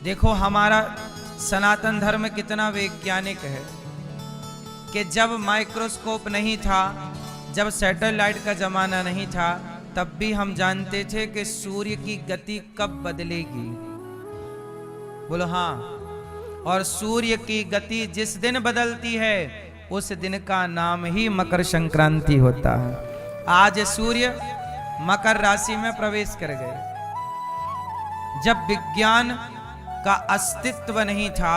देखो हमारा सनातन धर्म कितना वैज्ञानिक है कि जब माइक्रोस्कोप नहीं था, जब सैटेलाइट का जमाना नहीं था, तब भी हम जानते थे कि सूर्य की गति कब बदलेगी। बोलो हाँ। और सूर्य की गति जिस दिन बदलती है उस दिन का नाम ही मकर संक्रांति होता है। आज सूर्य मकर राशि में प्रवेश कर गए। जब विज्ञान का अस्तित्व नहीं था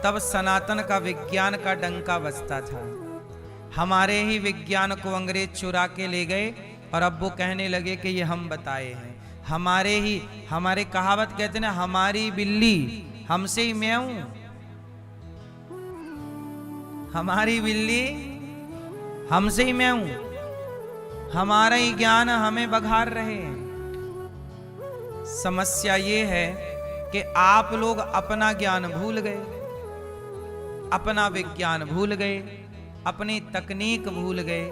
तब सनातन का विज्ञान का डंका बजता था। हमारे ही विज्ञान को अंग्रेज चुरा के ले गए और अब वो कहने लगे कि ये हम बताए हैं। हमारे कहावत कहते ना, हमारी बिल्ली हमसे ही म्याऊं, हमारी बिल्ली हमसे ही म्याऊं, हमारा ही ज्ञान हमें बघार रहे हैं। समस्या ये है कि आप लोग अपना ज्ञान भूल गए, अपना विज्ञान भूल गए, अपनी तकनीक भूल गए,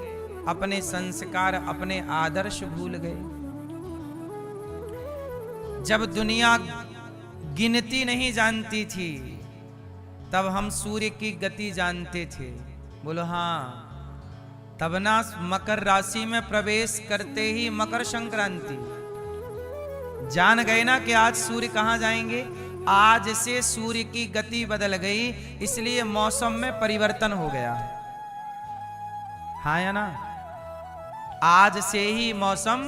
अपने संस्कार, अपने आदर्श भूल गए। जब दुनिया गिनती नहीं जानती थी तब हम सूर्य की गति जानते थे। बोलो हाँ। तब ना मकर राशि में प्रवेश करते ही मकर संक्रांति जान गए ना कि आज सूर्य कहां जाएंगे। आज से सूर्य की गति बदल गई, इसलिए मौसम में परिवर्तन हो गया। हाँ या ना। आज से ही मौसम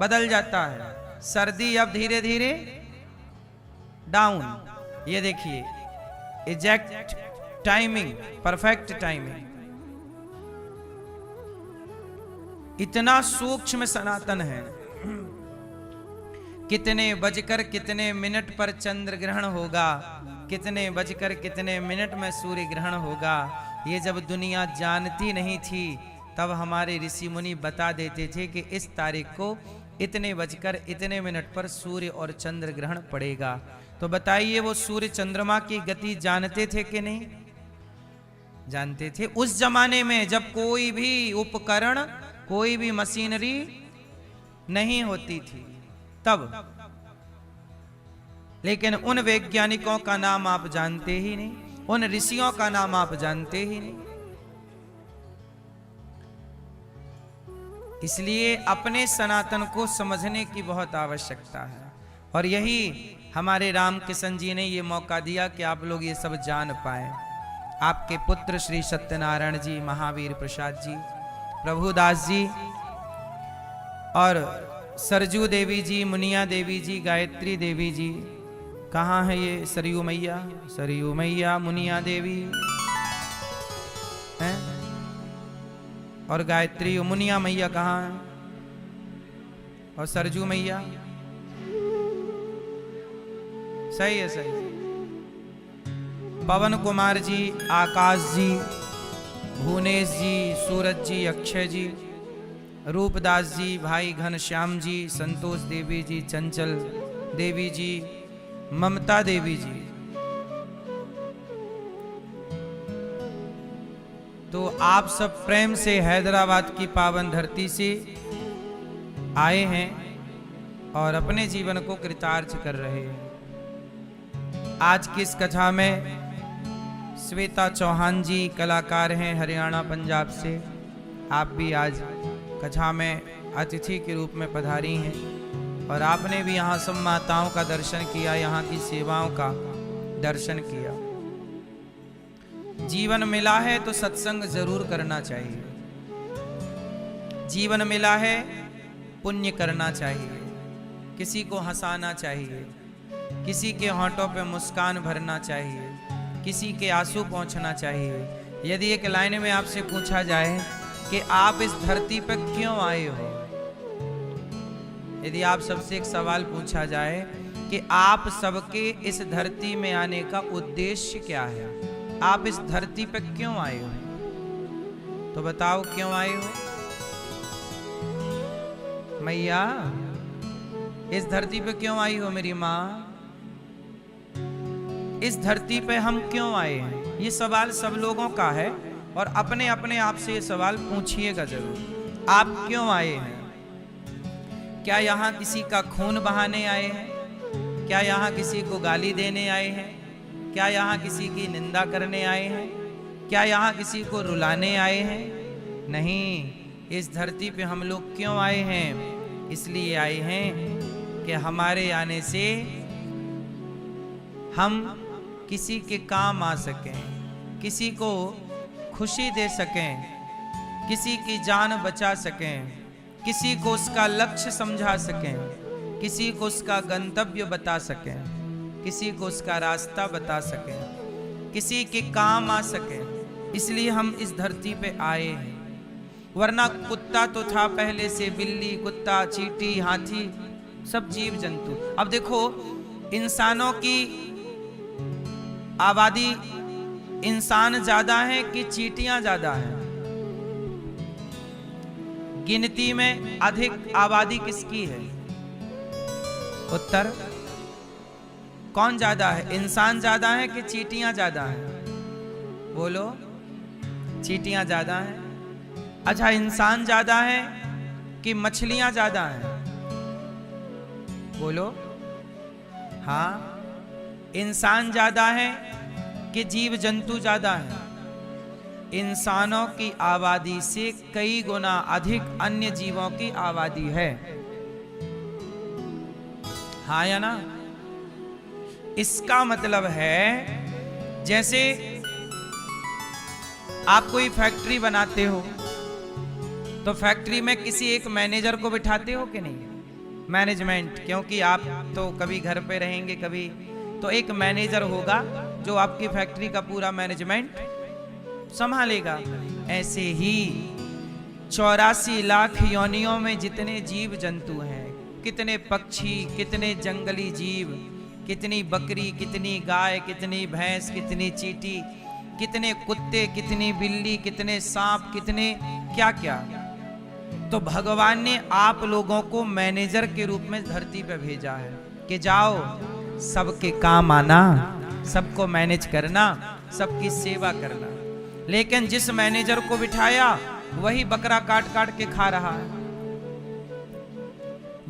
बदल जाता है। सर्दी अब धीरे धीरे डाउन। ये देखिए एग्जैक्ट टाइमिंग, परफेक्ट टाइमिंग। इतना सूक्ष्म सनातन है। कितने बजकर कितने मिनट पर चंद्र ग्रहण होगा, कितने बजकर कितने मिनट में सूर्य ग्रहण होगा, ये जब दुनिया जानती नहीं थी तब हमारे ऋषि मुनि बता देते थे कि इस तारीख को इतने बजकर इतने मिनट पर सूर्य और चंद्र ग्रहण पड़ेगा। तो बताइए वो सूर्य चंद्रमा की गति जानते थे कि नहीं जानते थे? उस जमाने में जब कोई भी उपकरण, कोई भी मशीनरी नहीं होती थी तब। लेकिन उन वैज्ञानिकों का नाम आप जानते ही नहीं, उन ऋषियों का नाम आप जानते ही नहीं। इसलिए अपने सनातन को समझने की बहुत आवश्यकता है। और यही हमारे राम किशन जी ने ये मौका दिया कि आप लोग ये सब जान पाए। आपके पुत्र श्री सत्यनारायण जी, महावीर प्रसाद जी, प्रभुदास जी और सरजू देवी जी, मुनिया देवी जी, गायत्री देवी जी, कहाँ है ये? सरयू मैया, सरयू मैया, मुनिया देवी हैं? और गायत्री मुनिया मैया कहाँ है? और सरजू मैया? सही है, सही है। पवन कुमार जी, आकाश जी, भुवनेश जी, सूरज जी, अक्षय जी, रूपदास जी, भाई घनश्याम जी, संतोष देवी जी, चंचल देवी जी, ममता देवी जी। तो आप सब प्रेम से हैदराबाद की पावन धरती से आए हैं और अपने जीवन को कृतार्थ कर रहे हैं। आज की इस कथा में श्वेता चौहान जी कलाकार हैं, हरियाणा पंजाब से। आप भी आज कथा में अतिथि के रूप में पधारी हैं और आपने भी यहाँ सब माताओं का दर्शन किया, यहाँ की सेवाओं का दर्शन किया। जीवन मिला है तो सत्संग जरूर करना चाहिए। जीवन मिला है, पुण्य करना चाहिए, किसी को हंसाना चाहिए, किसी के होंठों पे मुस्कान भरना चाहिए, किसी के आंसू पहुंचना चाहिए। यदि एक लाइन में आपसे पूछा जाए कि आप इस धरती पर क्यों आए हो, यदि आप सबसे एक सवाल पूछा जाए कि आप सबके इस धरती में आने का उद्देश्य क्या है, आप इस धरती पर क्यों आए हो, तो बताओ क्यों आए हो? मैया इस धरती पे क्यों आई हो? मेरी माँ इस धरती पे हम क्यों आए हैं? ये सवाल सब लोगों का है और अपने अपने आप से ये सवाल पूछिएगा जरूर। आप क्यों आए हैं? क्या यहाँ किसी का खून बहाने आए हैं? क्या यहाँ किसी को गाली देने आए हैं? क्या यहाँ किसी की निंदा करने आए हैं? क्या यहाँ किसी को रुलाने आए हैं? नहीं, इस धरती पे हम लोग क्यों आए हैं? इसलिए आए हैं कि हमारे आने से हम किसी के काम आ सकें, किसी को खुशी दे सकें, किसी की जान बचा सकें, किसी को उसका लक्ष्य समझा सकें, किसी को उसका गंतव्य बता सकें, किसी को उसका रास्ता बता सकें, किसी के काम आ सकें। इसलिए हम इस धरती पे आए हैं। वरना कुत्ता तो था पहले से, बिल्ली, कुत्ता, चींटी, हाथी, सब जीव जंतु। अब देखो, इंसानों की आबादी, इंसान ज्यादा है कि चींटियां ज्यादा हैं? गिनती में अधिक आबादी किसकी है? उत्तर कौन ज्यादा है? इंसान ज्यादा है कि चींटियां ज्यादा हैं? बोलो, चींटियां ज्यादा हैं। अच्छा, इंसान ज्यादा है कि मछलियां ज्यादा हैं? बोलो। हाँ, इंसान ज्यादा है कि जीव जंतु ज्यादा है? इंसानों की आबादी से कई गुना अधिक अन्य जीवों की आबादी है। हाँ या ना? इसका मतलब है, जैसे आप कोई फैक्ट्री बनाते हो तो फैक्ट्री में किसी एक मैनेजर को बिठाते हो कि नहीं? मैनेजमेंट, क्योंकि आप तो कभी घर पे रहेंगे, कभी तो एक मैनेजर होगा जो आपकी फैक्ट्री का पूरा मैनेजमेंट संभालेगा। ऐसे ही 84 लाख योनियों में जितने जीव जंतु हैं, कितने पक्षी, कितने जंगली जीव, कितनी बकरी, कितनी गाय, कितनी भैंस, कितनी चींटी, कितने कुत्ते, कितनी बिल्ली, कितने सांप, कितने क्या क्या। तो भगवान ने आप लोगों को मैनेजर के रूप में धरती पे भेजा है कि जाओ सबके काम आना, सबको मैनेज करना, सबकी सेवा करना। लेकिन जिस मैनेजर को बिठाया वही बकरा काट काट के खा रहा है।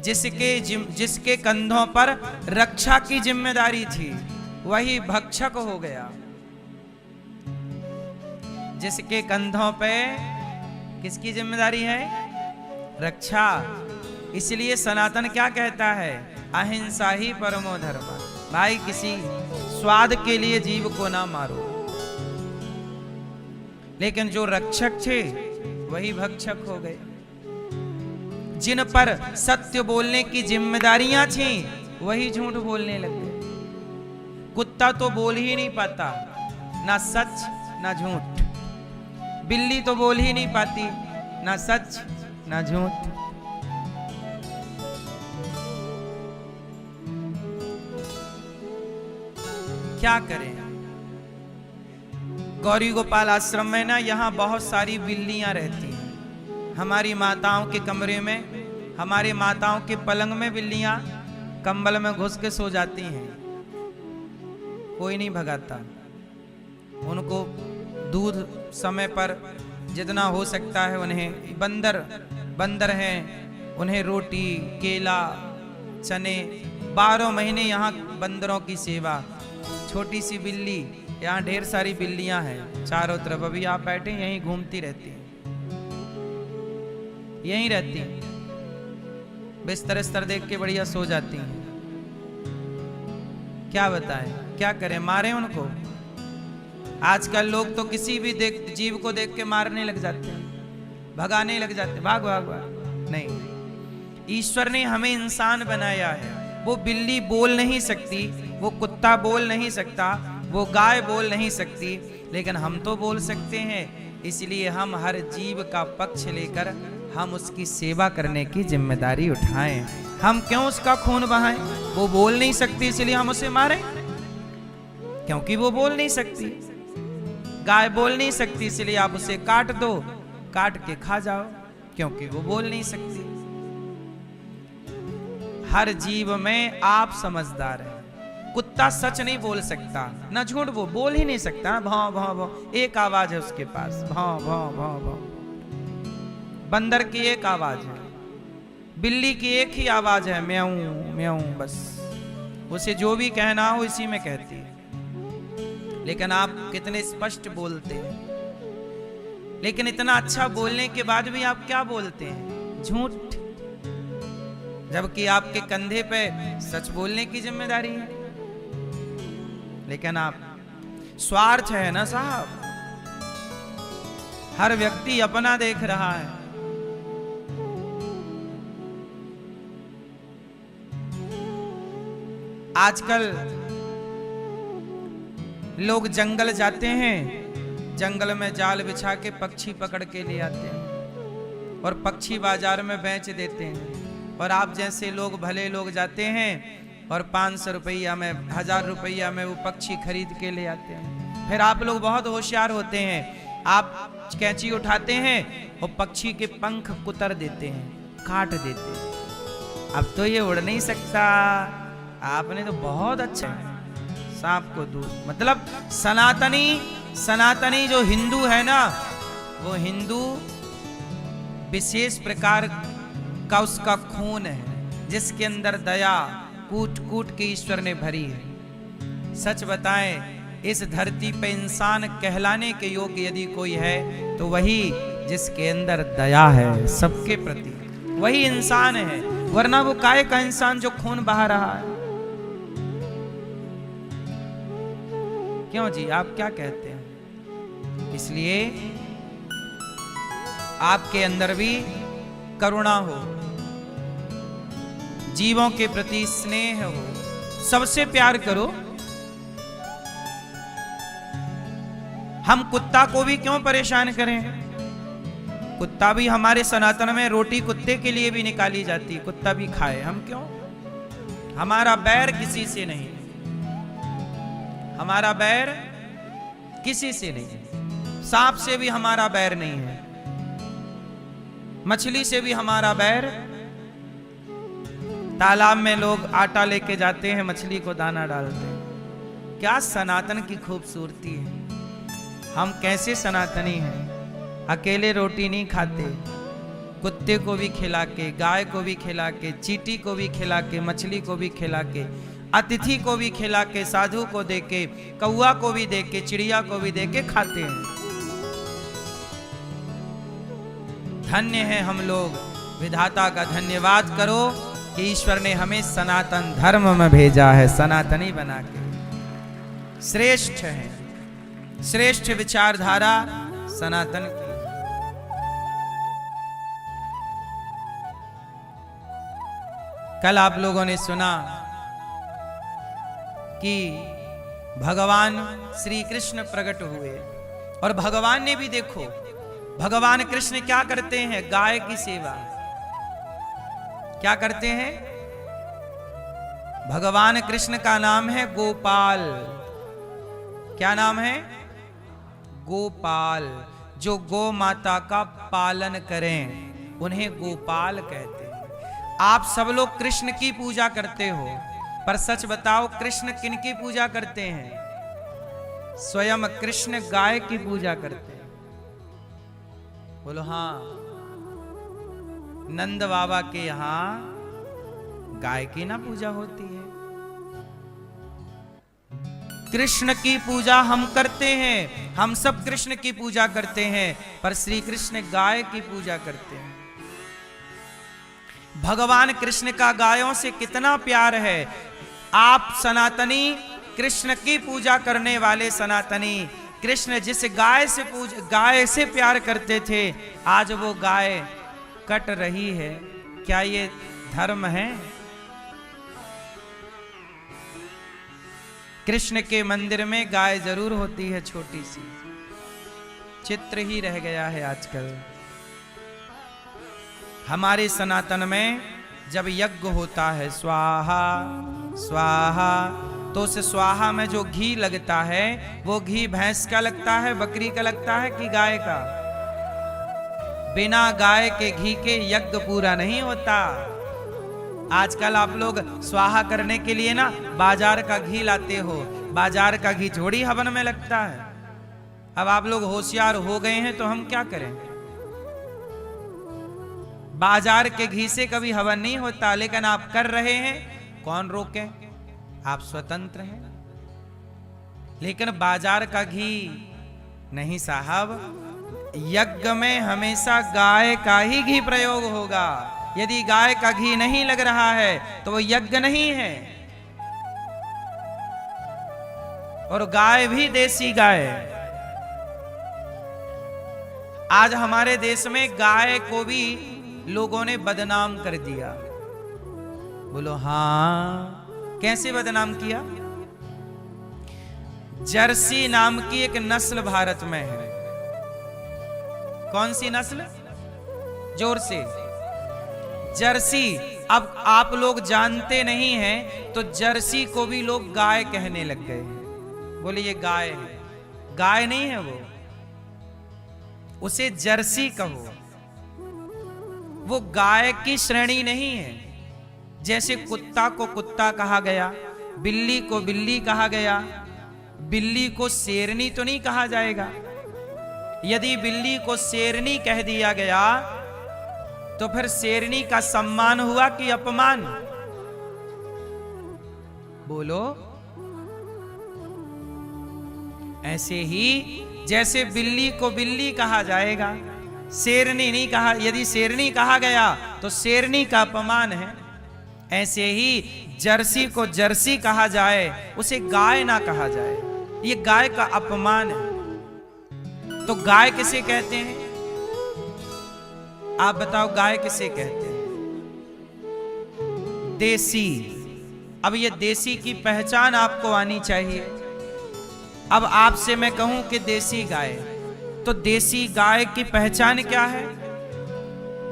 जिसके कंधों पर रक्षा की जिम्मेदारी थी वही भक्षक हो गया। जिसके कंधों पे किसकी जिम्मेदारी है? रक्षा। इसलिए सनातन क्या कहता है? अहिंसा ही परमो धर्म। भाई, किसी स्वाद के लिए जीव को ना मारो। लेकिन जो रक्षक थे वही भक्षक हो गए। जिन पर सत्य बोलने की जिम्मेदारियां थी वही झूठ बोलने लगे। कुत्ता तो बोल ही नहीं पाता, ना सच ना झूठ। बिल्ली तो बोल ही नहीं पाती, ना सच ना झूठ। क्या करें? गौरी गोपाल आश्रम में ना, यहाँ बहुत सारी बिल्लियां रहती हैं। हमारी माताओं के कमरे में, हमारे माताओं के पलंग में बिल्लियां कंबल में घुस के सो जाती हैं। कोई नहीं भगाता उनको। दूध समय पर जितना हो सकता है उन्हें, बंदर हैं, उन्हें रोटी, केला, चने, 12 महीने यहाँ बंदरों की सेवा। छोटी सी बिल्ली, यहाँ ढेर सारी बिल्लियां हैं चारों तरफ। अभी आप बैठे यहीं घूमती रहती हैं, यहीं रहती हैं, बिस्तर देख के बढ़िया सो जाती हैं। क्या बताएं, क्या करें? मारे उनको? आजकल लोग तो किसी भी जीव को देख के मारने लग जाते हैं, भगाने लग जाते हैं, भाग भाग भाग। नहीं, ईश्वर ने हमें इंसान बनाया है। वो बिल्ली बोल नहीं सकती, वो कुत्ता बोल नहीं सकता, वो गाय बोल नहीं सकती, लेकिन हम तो बोल सकते हैं। इसलिए हम हर जीव का पक्ष लेकर हम उसकी सेवा करने की जिम्मेदारी उठाएं। हम क्यों उसका खून बहाएं? वो बोल नहीं सकती इसलिए हम उसे मारें? क्योंकि वो बोल नहीं सकती। गाय बोल नहीं सकती इसलिए आप उसे काट दो, काट के खा जाओ, क्योंकि वो बोल नहीं सकती। हर जीव में आप समझदार हैं। कुत्ता सच नहीं बोल सकता, ना झूठ, वो बोल ही नहीं सकता। भाव भाव भाव, एक आवाज है उसके पास, भाव भाव भाव भाव। बंदर की एक आवाज है, बिल्ली की एक ही आवाज है, म्याऊं म्याऊं, बस। उसे जो भी कहना हो इसी में कहती है। लेकिन आप कितने स्पष्ट बोलते हैं, लेकिन इतना अच्छा बोलने के बाद भी आप क्या बोलते हैं? झूठ। जबकि आपके कंधे पे सच बोलने की जिम्मेदारी है। लेकिन आप, स्वार्थ है ना साहब, हर व्यक्ति अपना देख रहा है। आजकल लोग जंगल जाते हैं, जंगल में जाल बिछा के पक्षी पकड़ के ले आते हैं और पक्षी बाजार में बेच देते हैं। और आप जैसे लोग, भले लोग जाते हैं और 500 रुपया में, 1000 रुपया में वो पक्षी खरीद के ले आते हैं। फिर आप लोग बहुत होशियार होते हैं, आप कैंची उठाते हैं और पक्षी के पंख कुतर देते हैं, काट देते हैं। अब तो ये उड़ नहीं सकता, आपने तो बहुत अच्छा है, सांप को दूर। मतलब सनातनी जो हिंदू है ना, वो हिंदू विशेष प्रकार का उसका खून है, जिसके अंदर दया कूट कूट के ईश्वर ने भरी है। सच बताएं, इस धरती पे इंसान कहलाने के योग्य यदि कोई है तो वही जिसके अंदर दया है सबके प्रति, वही इंसान है। वरना वो काय का इंसान जो खून बहा रहा है। क्यों जी, आप क्या कहते हैं? इसलिए आपके अंदर भी करुणा हो, जीवों के प्रति स्नेह हो, सबसे प्यार करो। हम कुत्ता को भी क्यों परेशान करें? कुत्ता भी, हमारे सनातन में रोटी कुत्ते के लिए भी निकाली जाती, कुत्ता भी खाए, हम क्यों? हमारा बैर किसी से नहीं, हमारा बैर किसी से नहीं। सांप से भी हमारा बैर नहीं है, मछली से भी हमारा बैर। तालाब में लोग आटा लेके जाते हैं, मछली को दाना डालते हैं। क्या सनातन की खूबसूरती है। हम कैसे सनातनी हैं, अकेले रोटी नहीं खाते, कुत्ते को भी खिला के, गाय को भी खिला के, चींटी को भी खिला के, मछली को भी खिला के, अतिथि को भी खिला के, साधु को दे के, कौआ को भी दे के, चिड़िया को भी दे के खाते हैं। धन्य हैं हम लोग। विधाता का धन्यवाद करो कि ईश्वर ने हमें सनातन धर्म में भेजा है, सनातनी बना के। श्रेष्ठ है, श्रेष्ठ विचारधारा सनातन की। कल आप लोगों ने सुना कि भगवान श्री कृष्ण प्रकट हुए और भगवान ने भी, देखो भगवान कृष्ण क्या करते हैं? गाय की सेवा। क्या करते हैं? भगवान कृष्ण का नाम है गोपाल। क्या नाम है? गोपाल। जो गौ माता का पालन करें उन्हें गोपाल कहते हैं। आप सब लोग कृष्ण की पूजा करते हो, पर सच बताओ कृष्ण किनकी पूजा करते हैं? स्वयं कृष्ण गाय की पूजा करते हैं। बोलो हाँ। नंद बाबा के यहां गाय की ना पूजा होती है। कृष्ण की पूजा हम करते हैं, हम सब कृष्ण की पूजा करते हैं, पर श्री कृष्ण गाय की पूजा करते हैं। भगवान कृष्ण का गायों से कितना प्यार है। आप सनातनी, कृष्ण की पूजा करने वाले सनातनी, कृष्ण जिस गाय से प्यार करते थे, आज वो गाय कट रही है। क्या ये धर्म है? कृष्ण के मंदिर में गाय जरूर होती है, छोटी सी, चित्र ही रह गया है आजकल। हमारे सनातन में जब यज्ञ होता है, स्वाहा स्वाहा, तो उस स्वाहा में जो घी लगता है, वो घी भैंस का लगता है, बकरी का लगता है कि गाय का? बिना गाय के घी के यज्ञ पूरा नहीं होता। आजकल आप लोग स्वाहा करने के लिए ना बाजार का घी लाते हो, बाजार का घी थोड़ी हवन में लगता है। अब आप लोग होशियार हो गए हैं तो हम क्या करें? बाजार के घी से कभी हवन नहीं होता, लेकिन आप कर रहे हैं, कौन रोके? आप स्वतंत्र हैं। लेकिन बाजार का घी नहीं साहब, यज्ञ में हमेशा गाय का ही घी प्रयोग होगा। यदि गाय का घी नहीं लग रहा है तो वो यज्ञ नहीं है। और गाय भी देसी गाय। आज हमारे देश में गाय को भी लोगों ने बदनाम कर दिया। बोलो हाँ, कैसे बदनाम किया? जर्सी नाम की एक नस्ल भारत में है। कौन सी नस्ल? जोर से। जर्सी। अब आप लोग जानते नहीं हैं तो जर्सी को भी लोग गाय कहने लग गए हैं। बोले ये गाय है। गाय नहीं है वो, उसे जर्सी कहो। वो गाय की श्रेणी नहीं है। जैसे कुत्ता को कुत्ता कहा गया, बिल्ली को बिल्ली कहा गया, बिल्ली को शेरनी तो नहीं कहा जाएगा। यदि बिल्ली को शेरनी कह दिया गया तो फिर शेरनी का सम्मान हुआ कि अपमान? बोलो। ऐसे ही जैसे बिल्ली को बिल्ली कहा जाएगा, शेरनी नहीं कहा। यदि शेरनी कहा गया तो शेरनी का अपमान है। ऐसे ही जर्सी को जर्सी कहा जाए, उसे गाय ना कहा जाए, ये गाय का अपमान है। तो गाय किसे कहते हैं? आप बताओ, गाय किसे कहते हैं? देसी। अब ये देसी की पहचान आपको आनी चाहिए। अब आपसे मैं कहूं कि देसी गाय, तो देसी गाय की पहचान क्या है?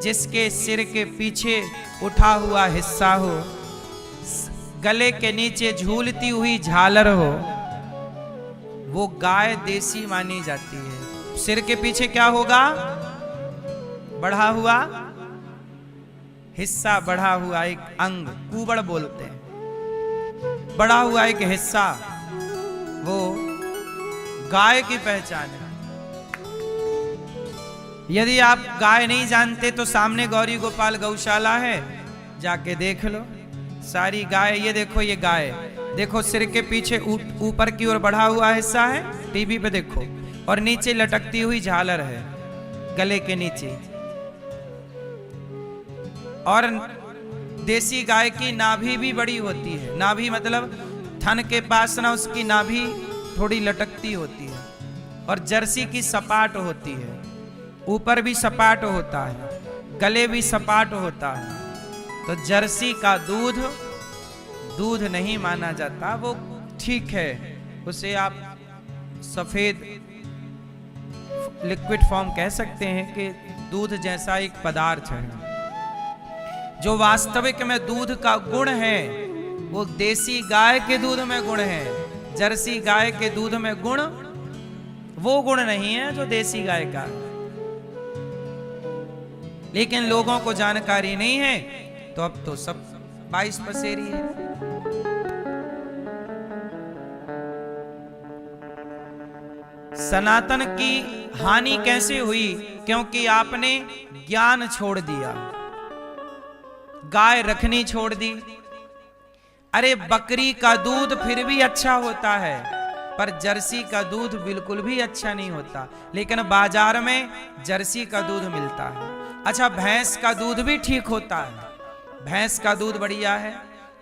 जिसके सिर के पीछे उठा हुआ हिस्सा हो, गले के नीचे झूलती हुई झालर हो, वो गाय देसी मानी जाती है। सिर के पीछे क्या होगा? बढ़ा हुआ हिस्सा, बढ़ा हुआ एक अंग, कुबड़ बोलते हैं। बढ़ा हुआ एक हिस्सा, वो गाय की पहचान है। यदि आप गाय नहीं जानते तो सामने गौरी गोपाल गौशाला है, जाके देख लो। सारी गाय, ये देखो, ये गाय देखो, सिर के पीछे ऊपर की ओर बढ़ा हुआ हिस्सा है, टीवी पे देखो, और नीचे लटकती हुई झालर है गले के नीचे। और देसी गाय की नाभि भी बड़ी होती है। नाभि मतलब थन के पास ना उसकी नाभि थोड़ी लटकती होती है। और जर्सी की सपाट होती है, ऊपर भी सपाट होता है, गले भी सपाट होता है। तो जर्सी का दूध नहीं माना जाता। वो ठीक है, उसे आप सफेद लिक्विड फॉर्म कह सकते हैं कि दूध जैसा एक पदार्थ है। जो वास्तविक में दूध का गुण है वो देसी गाय के दूध में गुण है। जर्सी गाय के दूध में गुण वो गुण नहीं है जो देसी गाय का। लेकिन लोगों को जानकारी नहीं है तो अब तो सब 22 पसेरी है। सनातन की हानि कैसे हुई? क्योंकि आपने ज्ञान छोड़ दिया, गाय रखनी छोड़ दी। अरे बकरी का दूध फिर भी अच्छा होता है, पर जर्सी का दूध बिल्कुल भी अच्छा नहीं होता। लेकिन बाजार में जर्सी का दूध मिलता है। अच्छा, भैंस का दूध भी ठीक होता है, भैंस का दूध बढ़िया है।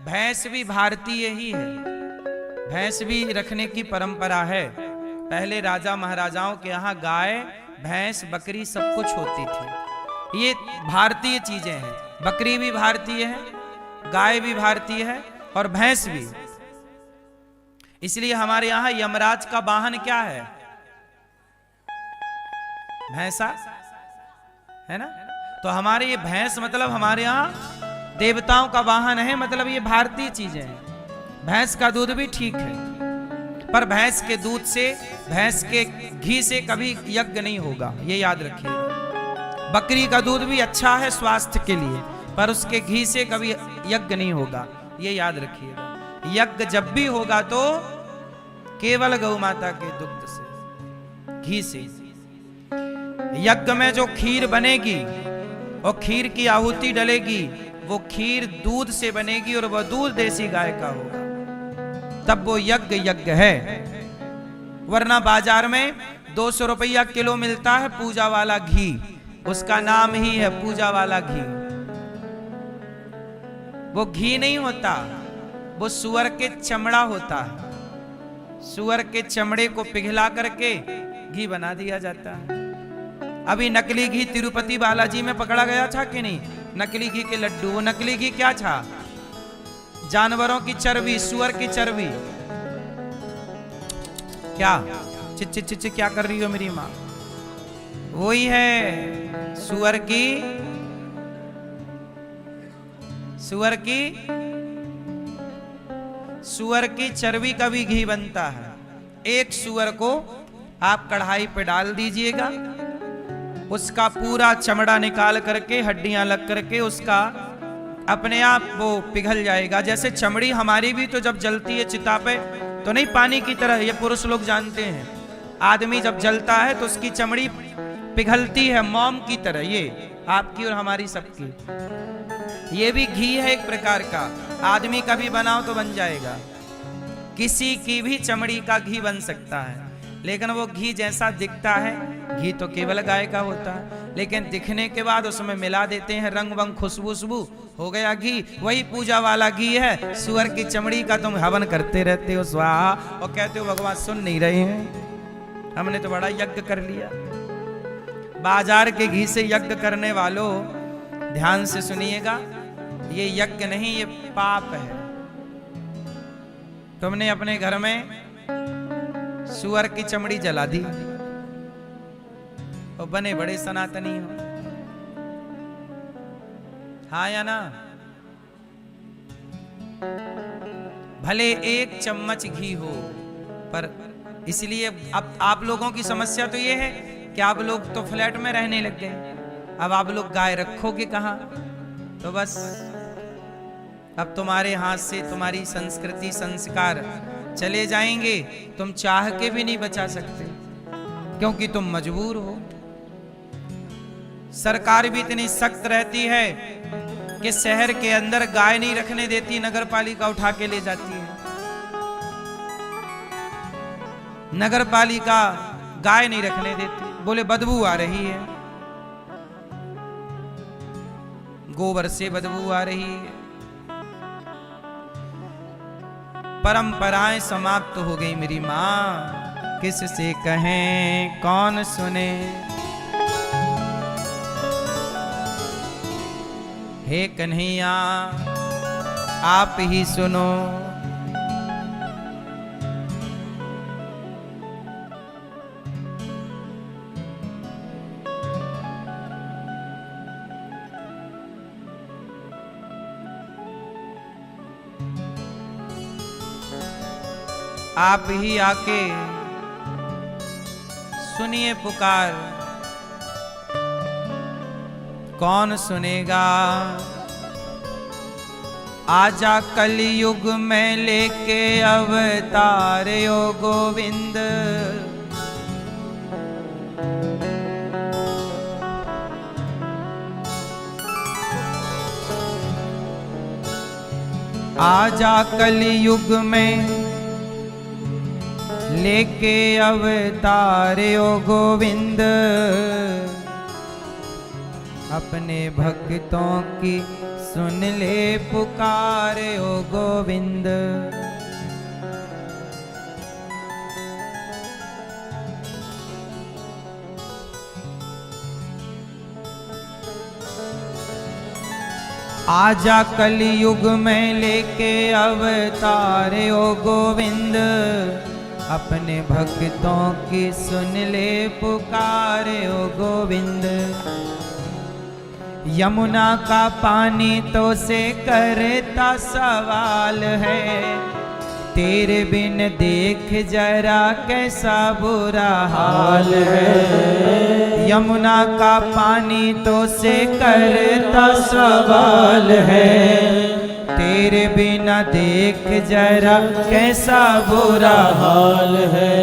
भैंस भी भारतीय ही है, भैंस भी रखने की परंपरा है। पहले राजा महाराजाओं के यहाँ गाय, भैंस, बकरी सब कुछ होती थी। ये भारतीय चीजें हैं। बकरी भी भारतीय है, गाय भी भारतीय है, और भैंस भी। इसलिए हमारे यहां यमराज का वाहन क्या है? भैंसा है ना। तो हमारे ये भैंस मतलब हमारे यहां देवताओं का वाहन है, मतलब ये भारतीय चीजें हैं। भैंस का दूध भी ठीक है, पर भैंस के दूध से, भैंस के घी से कभी यज्ञ नहीं होगा, ये याद रखिएगा। बकरी का दूध भी अच्छा है स्वास्थ्य के लिए, पर उसके घी से कभी यज्ञ नहीं होगा, ये याद रखिएगा। यज्ञ जब भी होगा तो केवल गौ माता के दुग्ध से, घी से। यज्ञ में जो खीर बनेगी और खीर की आहुति डलेगी, वो खीर दूध से बनेगी और वह दूध देसी गाय का होगा। तब वो यज्ञ यज्ञ है। वरना बाजार में 200 रुपया किलो मिलता है पूजा वाला घी, उसका नाम ही है पूजा वाला घी। वो घी नहीं होता, वो सुअर के चमड़ा होता है। सुअर के चमड़े को पिघला करके घी बना दिया जाता है। अभी नकली घी तिरुपति बालाजी में पकड़ा गया था कि नहीं? नकली घी के लड्डू। वो नकली घी क्या था? जानवरों की चर्बी, सुअर की चर्बी। क्या चिच चिच चिच क्या कर रही हो मेरी माँ? वही है सुअर की चर्बी का भी घी बनता है। एक सुअर को आप कढ़ाई पे डाल दीजिएगा, उसका पूरा चमड़ा निकाल करके, हड्डियां लग करके उसका अपने आप वो पिघल जाएगा। जैसे चमड़ी हमारी भी तो जब जलती है चिता पे तो नहीं पानी की तरह, ये पुरुष लोग जानते हैं। आदमी जब जलता है तो उसकी चमड़ी पिघलती है मोम की तरह, ये आपकी और हमारी सबकी। ये भी घी है एक प्रकार का। आदमी का भी बनाओ तो बन जाएगा, किसी की भी चमड़ी का घी बन सकता है। लेकिन वो घी जैसा दिखता है, घी तो केवल गाय का होता है, लेकिन दिखने के बाद उसमें मिला देते हैं रंग वंग, खुशबू, हो गया घी। वही पूजा वाला घी है। सुअर की चमड़ी का तुम हवन करते रहते हो स्वाहा, और कहते हो भगवान सुन नहीं रहे हैं, हमने तो बड़ा यज्ञ कर लिया। बाजार के घी से यज्ञ करने वालों ध्यान से सुनिएगा, ये यज्ञ नहीं, ये पाप है। तुमने अपने घर में सुअर की चमड़ी जला दी और बने बड़े सनातनी हो, हाँ या ना? भले एक चम्मच घी हो, पर इसलिए अब आप लोगों की समस्या तो ये है कि आप लोग तो फ्लैट में रहने लग गए। अब आप लोग गाय रखोगे कहां? तो बस अब तुम्हारे हाथ से तुम्हारी संस्कृति संस्कार चले जाएंगे। तुम चाह के भी नहीं बचा सकते, क्योंकि तुम मजबूर हो। सरकार भी इतनी सख्त रहती है कि शहर के अंदर गाय नहीं रखने देती, नगर पालिका उठा के ले जाती है। नगर पालिका गाय नहीं रखने देती, बोले बदबू आ रही है, गोबर से बदबू आ रही है। परंपराएं समाप्त हो गई मेरी माँ, किससे कहें कौन सुने। हे कन्हैया आप ही सुनो। आप ही आके सुनिए पुकार, कौन सुनेगा। आजा कलयुग में लेके अवतार ओ गोविंद, आजा कलयुग में लेके अवतार ओ गोविंद, अपने भक्तों की सुन ले पुकार ओ गोविंद। आजा कलयुग में लेके अवतार ओ गोविंद, अपने भक्तों की सुन ले पुकार ओ गोविंद। यमुना का पानी तो से करता सवाल है, तेरे बिन देख जरा कैसा बुरा हाल है। यमुना का पानी तो से करता सवाल है, तेरे बिना देख जरा कैसा बुरा हाल है।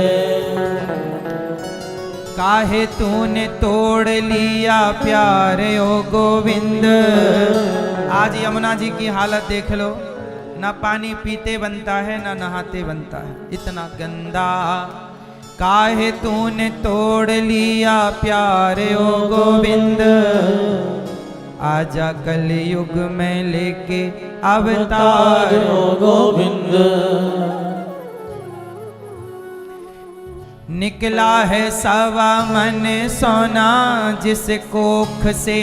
काहे तूने तोड़ लिया प्यार ओ गोविंद। आज यमुना जी की हालत देख लो, ना पानी पीते बनता है ना नहाते बनता है, इतना गंदा। काहे तूने तोड़ लिया प्यार ओ गोविंद, आजा कलयुग में लेके अवतार ओ गोविंद। निकला है सवा मन सोना जिस कोख से,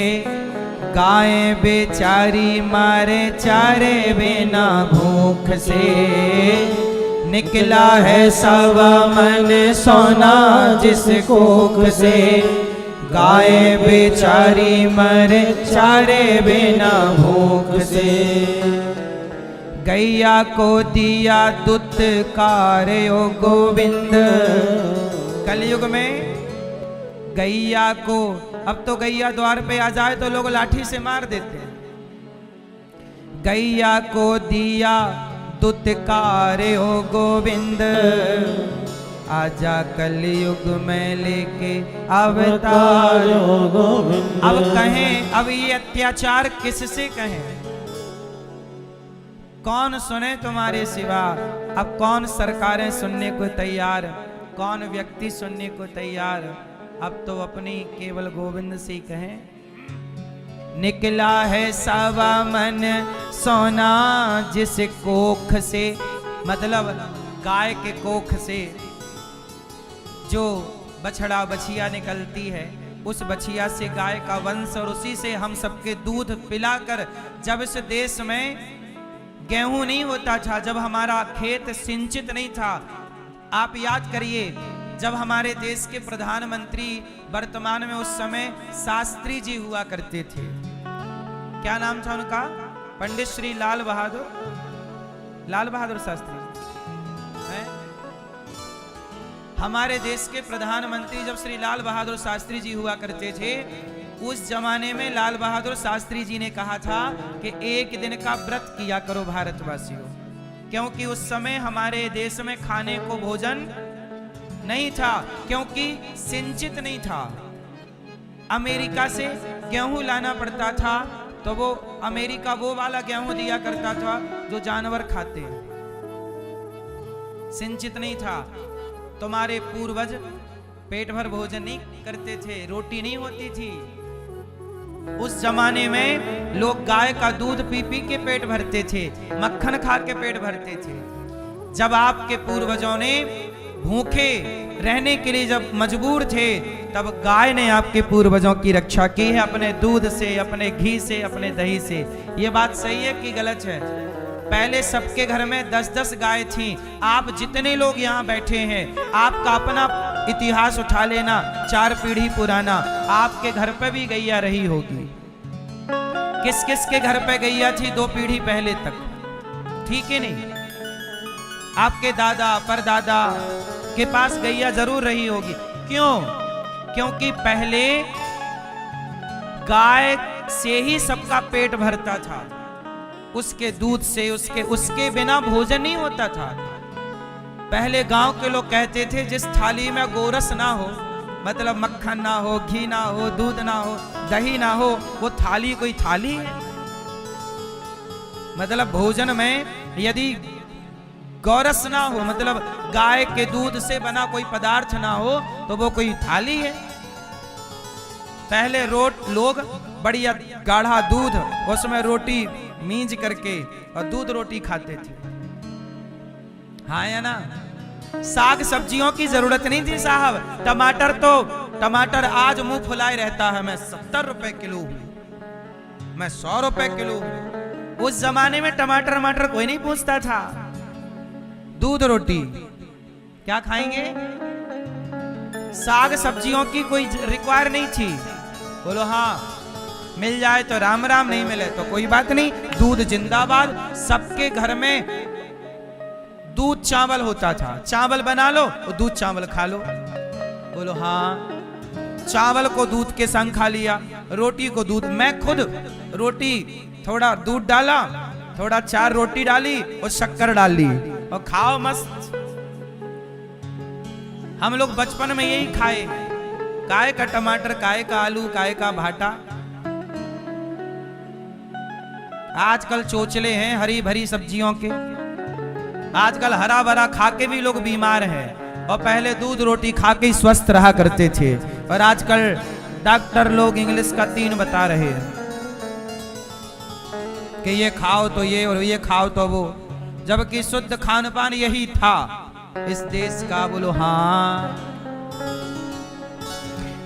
गाय बेचारी मारे चारे बिना भूख से। निकला है सवा मन सोना जिस कोख से, गाय बेचारी मरे चारे बिना भूख से। गैया को दिया दुत्कार ओ गोविंद। कलयुग में गैया को, अब तो गैया द्वार पे आ जाए तो लोग लाठी से मार देते हैं। गैया को दिया दुत्कार ओ गोविंद, आजा कलयुग में लेके अवतार ओ गोविंद। अब कहें, अब ये अत्याचार किससे कहें? कौन सुने तुम्हारे सिवा? अब कौन सरकारें सुनने को तैयार, कौन व्यक्ति सुनने को तैयार? अब तो अपनी केवल गोविंद से कहें। निकला है सवा मन सोना जिस कोख से, मतलब गाय के कोख से जो बछड़ा बछिया निकलती है, उस बछिया से गाय का वंश, और उसी से हम सबके दूध पिलाकर, जब इस देश में गेहूं नहीं होता था, जब हमारा खेत सिंचित नहीं था, आप याद करिए जब हमारे देश के प्रधानमंत्री वर्तमान में उस समय शास्त्री जी हुआ करते थे, क्या नाम था उनका? पंडित श्री लाल बहादुर शास्त्री है? हमारे देश के प्रधानमंत्री जब श्री लाल बहादुर शास्त्री जी हुआ करते थे, उस जमाने में लाल बहादुर शास्त्री जी ने कहा था कि एक दिन का व्रत किया करो भारतवासियों, क्योंकि उस समय हमारे देश में खाने को भोजन नहीं था, क्योंकि सिंचित नहीं था। अमेरिका से गेहूं लाना पड़ता था, तो वो अमेरिका वो वाला गेहूं दिया करता था जो जानवर खाते हैं, सिंचित नहीं था। तुम्हारे पूर्वज पेट भर भोजन नहीं करते थे, रोटी नहीं होती थी। उस जमाने में लोग गाय का दूध पी पी के पेट भरते थे, मक्खन खा के पेट भरते थे। जब आपके पूर्वजों ने भूखे रहने के लिए जब मजबूर थे, तब गाय ने आपके पूर्वजों की रक्षा की है, अपने दूध से, अपने घी से, अपने दही से। ये बात सही है कि गलत है? पहले सबके घर में 10-10 गाय थी। आप जितने लोग यहाँ बैठे हैं, आपका अपना इतिहास उठा लेना, 4 पीढ़ी पुराना, आपके घर पे भी गैया रही होगी। किस किस के घर पे गैया थी 2 पीढ़ी पहले तक? ठीक है नहीं? आपके दादा परदादा के पास गैया जरूर रही होगी। क्यों? क्योंकि पहले गाय से ही सबका पेट भरता था, उसके दूध से, उसके बिना भोजन नहीं होता था। पहले गांव के लोग कहते थे जिस थाली में गोरस ना हो, मतलब मक्खन ना हो, घी ना हो, दूध ना हो, दही ना हो, वो थाली कोई थाली है? मतलब भोजन में यदि गोरस ना हो, मतलब गाय के दूध से बना कोई पदार्थ ना हो, तो वो कोई थाली है? पहले लोग बढ़िया गाढ़ा दूध, उसमें रोटी मींज करके और दूध रोटी खाते थे। हाँ या ना? साग सब्जियों की जरूरत नहीं थी साहब। टमाटर आज मुंह फुलाए रहता है, मैं 70 रुपए किलो हूं, मैं 100 रुपए किलो हूं। उस जमाने में टमाटर कोई नहीं पूछता था। दूध रोटी क्या खाएंगे? साग सब्जियों की कोई रिक्वायर नहीं थी। बोलो हाँ, मिल जाए तो राम राम, नहीं मिले तो कोई बात नहीं। दूध जिंदाबाद। सबके घर में दूध चावल होता था, चावल बना लो और दूध चावल खा लो। बोलो हाँ। चावल को दूध के संग खा लिया, रोटी को दूध। मैं खुद रोटी थोड़ा दूध डाला, थोड़ा 4 रोटी डाली और शक्कर डाल ली और खाओ मस्त। हम लोग बचपन में यही खाए, काय का टमाटर, काय का आलू, काय का भाटा। आजकल चोचले हैं हरी भरी सब्जियों के, आजकल हरा भरा खा के भी लोग बीमार हैं, और पहले दूध रोटी खा के ही स्वस्थ रहा करते थे। और आजकल डॉक्टर लोग इंग्लिश का 3 बता रहे हैं कि ये खाओ तो ये और ये खाओ तो वो, जबकि शुद्ध खान पान यही था इस देश का। बोलो हाँ।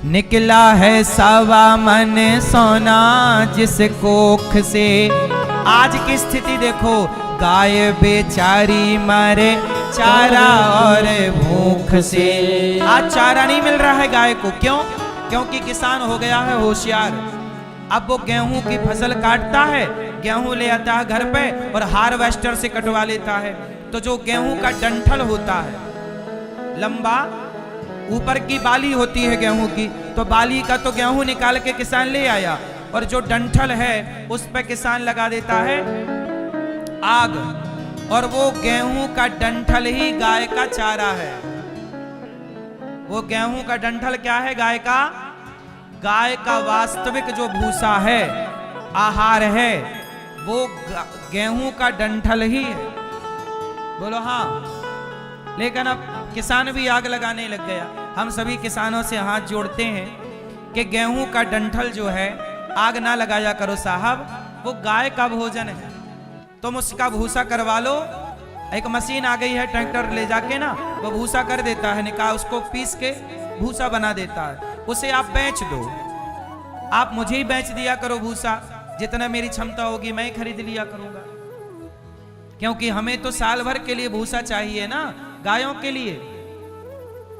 निकला है सवा मन सोना जिस कोख से, आज की स्थिति देखो, गाय बेचारी मरे चारा और भूख से। आज चारा नहीं मिल रहा है गाय को, क्यों? क्योंकि किसान हो गया है होशियार। अब वो गेहूं की फसल काटता है, गेहूं ले आता है घर पे और हार्वेस्टर से कटवा लेता है। तो जो गेहूं का डंठल होता है, लंबा ऊपर की बाली होती है गेहूं की, तो बाली का तो गेहूं निकाल के किसान ले आया, और जो डंठल है उस पे किसान लगा देता है आग, और वो गेहूं का डंठल ही गाय का चारा है। वो गेहूं का डंठल क्या है? गाय का, गाय का वास्तविक जो भूसा है, आहार है, वो गेहूं का डंठल ही है। बोलो हाँ। लेकिन अब किसान भी आग लगाने लग गया। हम सभी किसानों से हाथ जोड़ते हैं कि गेहूं का डंठल जो है आग ना लगाया करो साहब, वो गाय का भोजन है। तुम उसका भूसा करवा लो, एक मशीन आ गई है, ट्रैक्टर ले जाके ना वो भूसा कर देता है, निकाल उसको पीस के भूसा बना देता है। उसे आप बेच दो, आप मुझे ही बेच दिया करो भूसा, जितना मेरी क्षमता होगी मैं ही खरीद लिया करूंगा, क्योंकि हमें तो साल भर के लिए भूसा चाहिए ना, गायों के लिए।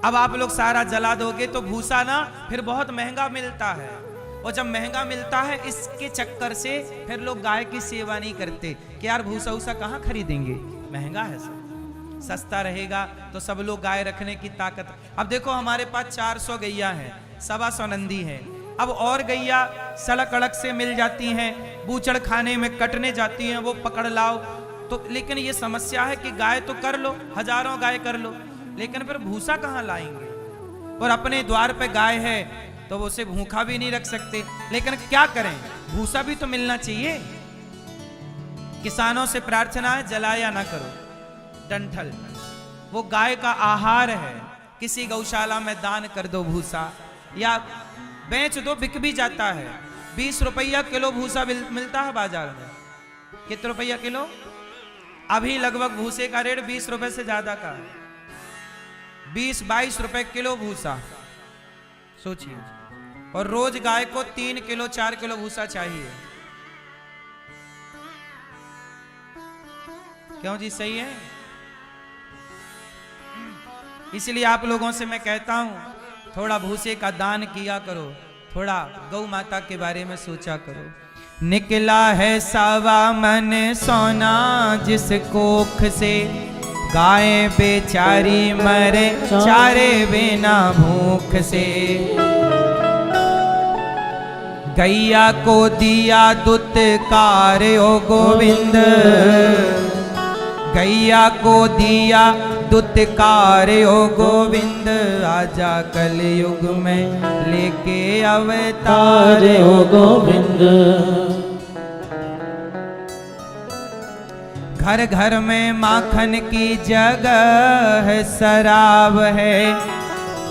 अब आप लोग सारा जला दोगे तो भूसा ना फिर बहुत महंगा मिलता है, और जब महंगा मिलता है इसके चक्कर से फिर लोग गाय की सेवा नहीं करते कि यार भूसा भूसा कहाँ खरीदेंगे, महंगा है सब, सस्ता रहेगा तो सब लोग गाय रखने की ताकत। अब देखो हमारे पास 400 गैया हैं, 125 नंदी हैं। अब और गैया सड़क अड़क से मिल जाती हैं, बूचड़ खाने में कटने जाती हैं, वो पकड़ लाओ तो। लेकिन ये समस्या है कि गाय तो कर लो, हजारों गाय कर लो, लेकिन फिर भूसा कहाँ लाएंगे? और अपने द्वार पे गाय है तो उसे भूखा भी नहीं रख सकते, लेकिन क्या करें, भूसा भी तो मिलना चाहिए। किसानों से प्रार्थना है, जलाया ना करो डंठल, वो गाय का आहार है। किसी गौशाला में दान कर दो भूसा, या बेच दो, बिक भी जाता है। 20 रुपया किलो भूसा मिलता है बाजार में। कितने रुपया किलो? अभी लगभग भूसे का रेट 20 रुपए से ज्यादा का है, 20-22 रुपए किलो भूसा, सोचिए। और रोज गाय को 3 किलो 4 किलो भूसा चाहिए। क्यों जी? सही है। इसलिए आप लोगों से मैं कहता हूं, थोड़ा भूसे का दान किया करो, थोड़ा गौ माता के बारे में सोचा करो। निकला है सवा मन सोना जिस कोख से, गाय बेचारी मरे चारे बिना भूख से। गैया को दिया दुत्कार ओ गोविंद, गैया को दिया दुत्कार ओ गोविंद, आजा कलयुग में लेके अवतार ओ गोविंद। घर घर में माखन की जगह शराब है,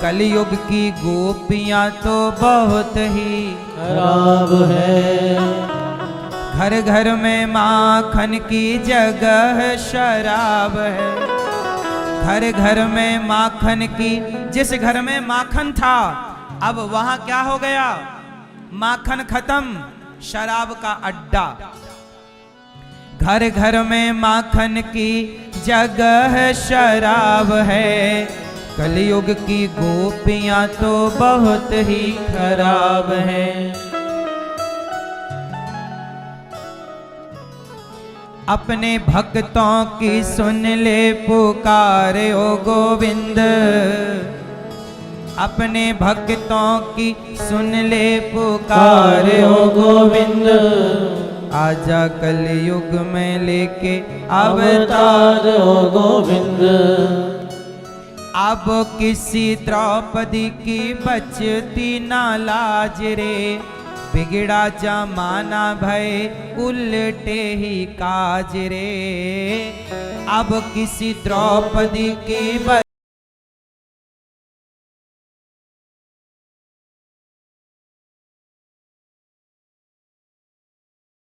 कलयुग की गोपियां तो बहुत ही खराब है। घर घर में माखन की जगह शराब है, घर घर में माखन की। जिस घर में माखन था अब वहां क्या हो गया? माखन खत्म, शराब का अड्डा। घर घर में माखन की जगह शराब है, कलयुग की गोपियां तो बहुत ही खराब हैं। अपने भक्तों की सुन ले पुकार ओ गोविंद, अपने भक्तों की सुन ले पुकार ओ गोविंद, आजा कलयुग में लेके अवतार ओ गोविंद। अब किसी द्रौपदी की बचती ना लाज रे, बिगड़ा जमाना भय उल्टे ही काज रे। अब किसी द्रौपदी की